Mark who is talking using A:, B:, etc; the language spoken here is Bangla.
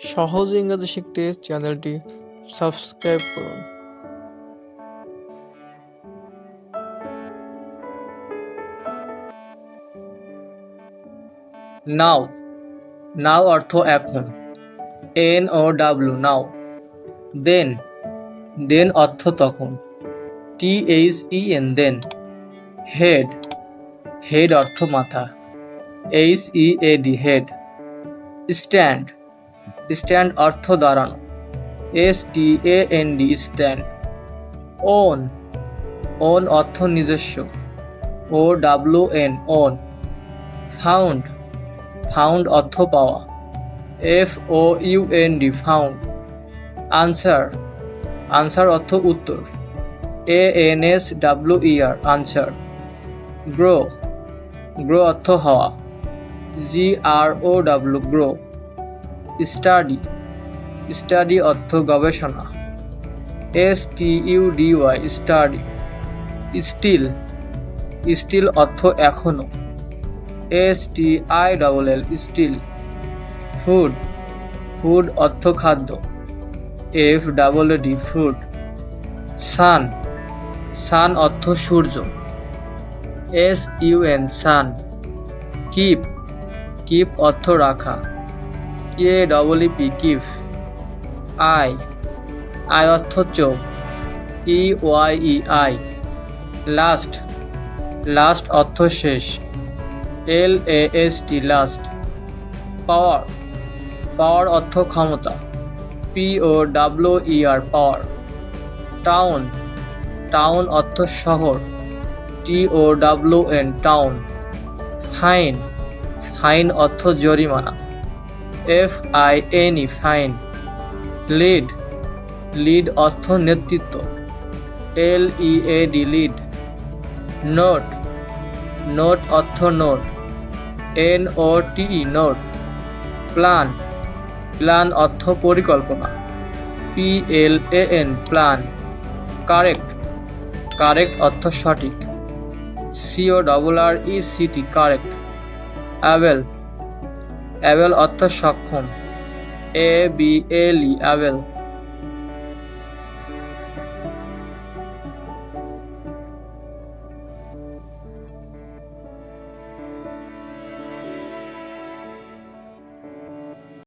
A: সহজ ইংরেজি শিখতে চ্যানেলটি সাবস্ক্রাইব করুন।
B: নাও, নাও অর্থ এখন, NOW নাও। দেন, দেন অর্থ তখন, THEN দেন। হেড, হেড অর্থ মাথা, HEAD হেড। স্ট্যান্ড, স্ট্যান্ড অর্থ দাঁড়ানো, STAND স্ট্যান্ড। ওন, ওন অর্থ নিজস্ব, OWN ওন। ফাউন্ড, ফাউন্ড অর্থ পাওয়া, FOUND ফাউন্ড। আনসার, আনসার অর্থ উত্তর, ANSWER আনসার। গ্রো, গ্রো অর্থ হওয়া, GROW গ্রো। স্টাডি, স্টাডি অর্থ গবেষণা, STUDY স্টাডি। স্টিল, স্টিল অর্থ এখনো, STILL স্টিল। ফুড, ফুড অর্থ খাদ্য, FOOD ফুড। সান, সান অর্থ সূর্য, SUN সান। কিপ, কিপ অর্থ রাখা, KEEP কিপ। আই, আই অর্থ চোখ, EYE লাস্ট, লাস্ট অর্থ শেষ, LAST লাস্ট। পাওয়ার, পাওয়ার অর্থ ক্ষমতা, POWER পাওয়ার। টাউন, টাউন অর্থ শহর, TOWN টাউন। ফাইন, ফাইন অর্থ জরিমানা, FINE ফাইন। লিড, লিড অর্থ নেতৃত্ব, LEAD লিড। নোট, নোট অর্থ note, NOTE note. Plan, plan অর্থ পরিকল্পনা, PLAN প্ল্যান। কারেক্ট, কারেক্ট অর্থ সঠিক, CORRECT কারেক্ট। অ্যাবেল, অ্যাবেল অর্থ সক্ষম, ABLE অ্যাবেল।